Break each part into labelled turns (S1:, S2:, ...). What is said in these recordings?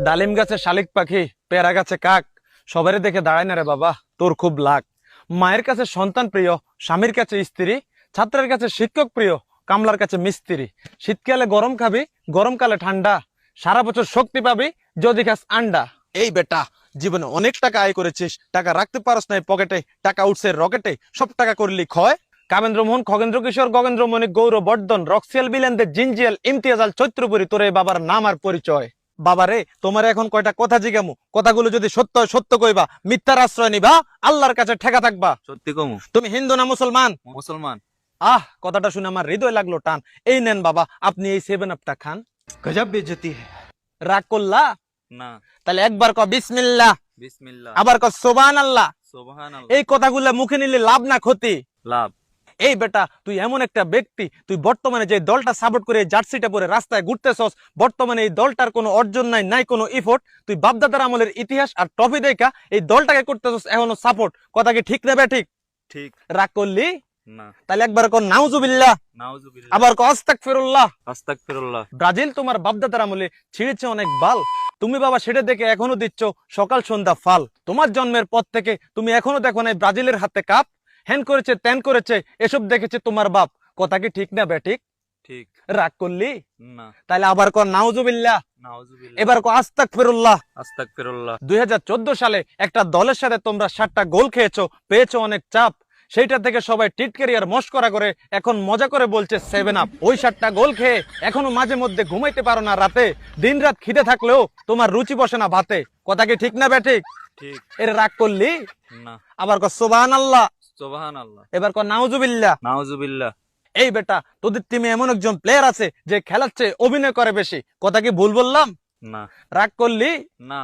S1: ডালিম গাছে শালিক পাখি, পেয়ারা গাছে কাক, সবারই দেখে দাঁড়ায় না রে বাবা, তোর খুব লাগ। মায়ের কাছে সন্তান প্রিয়, স্বামীর কাছে স্ত্রী, ছাত্রের কাছে শিক্ষক প্রিয়, কামলার কাছে মিস্ত্রি। শীতকালে গরম খাবি, গরমকালে ঠান্ডা, সারা বছর শক্তি পাবি যদি খাস আন্ডা। এই বেটা, জীবনে অনেক টাকা আয় করেছিস, টাকা রাখতে পারস না পকেটে, টাকা উঠছে রকেটে, সব টাকা করলি ক্ষয়। কামেন্দ্র মোহন, খগেন্দ্র কিশোর, গগেন্দ্র মণিক, গৌরব বর্ধন, রক্সিয়াল, বিলেন্দের জিনজিয়াল, ইমতিয়াজাল, চৈত্রপুরী, তোর এই বাবার নাম আর পরিচয়। বাবারে, তোমার এখন কয়টা কথা জিগামু, কথাগুলো যদি সত্য হয় সত্য কইবা, মিথ্যার আশ্রয় নিবা, আল্লাহর কাছে ঠেকা থাকবা।
S2: সত্যি কমু।
S1: তুমি হিন্দু না মুসলমান?
S2: মুসলমান।
S1: কথাটা শুনে আমার হৃদয় লাগলো টান। এই নেন বাবা, আপনি এই 7 আপটা খান।
S3: गजब बेइज्जती है।
S1: রাগ করলা?
S2: না।
S1: তাহলে একবার ক বিসমিল্লাহ,
S2: বিসমিল্লাহ।
S1: আবার ক সুবহানাল্লাহ।
S2: সুবহানাল্লাহ।
S1: এই কথাগুলো মুখে নিলে লাভ না ক্ষতি?
S2: লাভ।
S1: এই বেটা, তুই এমন একটা ব্যক্তি, তুই বর্তমানে যে দলটা সাপোর্ট করে জার্সিটা পরে রাস্তায় ঘুরতেছস, বর্তমানে এই দলটার কোনো অর্জন নাই, নাই কোনো ইফোর্ট। তুই বাপদাদার আমলের ইতিহাস আর ট্রফি দেখা এই দলটাকে করতেছস এখনো সাপোর্ট। কথা কি ঠিক নেবে? ঠিক?
S2: ঠিক।
S1: রাগ করলি?
S2: না।
S1: তাহলে একবার কর নাউজুবিল্লাহ,
S2: নাউজুবিল্লাহ।
S1: আবার কর আস্তাগফিরুল্লাহ।
S2: আস্তাগফিরুল্লাহ।
S1: ব্রাজিল তোমার বাপদাদার আমলে ছিঁড়েছে অনেক বাল, তুমি বাবা সেটা দেখে এখনো দিচ্ছ সকাল সন্ধ্যা ফাল। তোমার জন্মের পর থেকে তুমি এখনো দেখো নাই ব্রাজিলের হাতে কাপ, হ্যান করেছে ত্যান করেছে এসব দেখেছে তোমার বাপ। কথা কি ঠিক না বেঠিক?
S2: ঠিক।
S1: রাগ করলি?
S2: না।
S1: তাহলে আবার কর নাউজুবিল্লাহ,
S2: নাউজুবিল্লাহ।
S1: এবার কর আস্তাগফিরুল্লাহ।
S2: আস্তাগফিরুল্লাহ।
S1: 2014 সালে একটা দলের সাথে তোমরা 7টা গোল খেয়েছো, পেয়েছো অনেক চাপ। সেইটা থেকে সবাই টিটকারি আর মস্করা করে এখন মজা করে বলছে 7 আপ। ওই 7টা গোল খেয়ে এখনো মাঝে মধ্যে ঘুমাইতে পারো না রাতে, দিন রাত খিদে থাকলেও তোমার রুচি বসে না ভাতে। কথা কি ঠিক না বেঠিক?
S2: ঠিক।
S1: এর রাগ করলি?
S2: না।
S1: আবার কর সুবহানাল্লাহ,
S2: সুবহানাল্লাহ।
S1: এবার কর নাউজুবিল্লাহ।
S2: নাউজুবিল্লাহ।
S1: এই বেটা, তোদের টিমে এমন একজন প্লেয়ার আছে যে খেলার চেয়ে অভিনয় করে বেশি। কথা কি ভুল বললাম?
S2: না।
S1: রাগ করলি?
S2: না।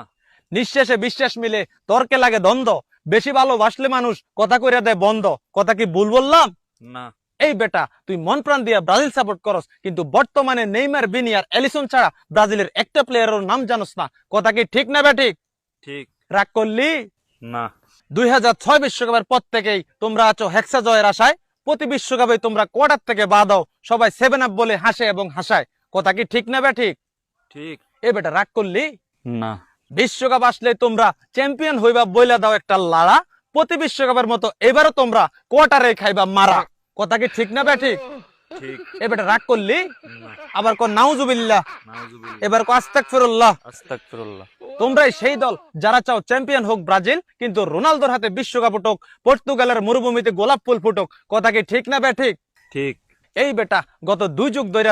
S1: নিঃশ্বাসে বিশ্বাস মিলে, তর্কে লাগে দ্বন্দ্ব, বেশি ভালোবাসলে মানুষ কথা কইরা দেয় বন্ধ। কথা কি ভুল বললাম?
S2: না।
S1: এই বেটা, তুই মন প্রাণ দিয়া ব্রাজিল সাপোর্ট করস, কিন্তু বর্তমানে নেইমার, ভিনি আর এলিসন ছাড়া ব্রাজিলের একটা প্লেয়ারের নাম জানোস না। কথা কি ঠিক না বেঠিক?
S2: ঠিক।
S1: রাগ করলি?
S2: না।
S1: 2006 বিশ্বকাপের পর থেকেই তোমরা আছো হেক্সা জয়ের আশায়। প্রতি বিশ্বকাপে তোমরা কোয়ার্টার থেকে বাদ দাও, সবাই 7 আপ বলে হাসে এবং হাসায়। কথা কি ঠিক না বেঠিক?
S2: ঠিক।
S1: এই বেটা, রাগ করলি?
S2: না।
S1: বিশ্বকাপ আসলে তোমরা চ্যাম্পিয়ন হইবা বইলা দাও একটা লাড়া, প্রতি বিশ্বকাপের মতো এবারও তোমরা কোয়ার্টারে খাইবা মারা। কথা কি ঠিক না বেঠিক?
S2: ঠিক।
S1: এবার রাগ করলি?
S2: না।
S1: আবার কর নাউজুবিল্লাহ,
S2: নাউজুবিল্লাহ।
S1: এবার কর আস্তাগফিরুল্লাহ।
S2: আস্তাগফিরুল্লাহ।
S1: তোমরাই সেই দল যারা চাও চ্যাম্পিয়ন হোক ব্রাজিল, কিন্তু রোনালদোর হাতে বিশ্বকাপ উঠুক, পর্তুগালের মরুভূমিতে গোলাপ ফুল ফুটুক। কথা কি ঠিক না বেঠিক?
S2: ঠিক।
S1: এই বেটা, গত 2 যুগ ধরে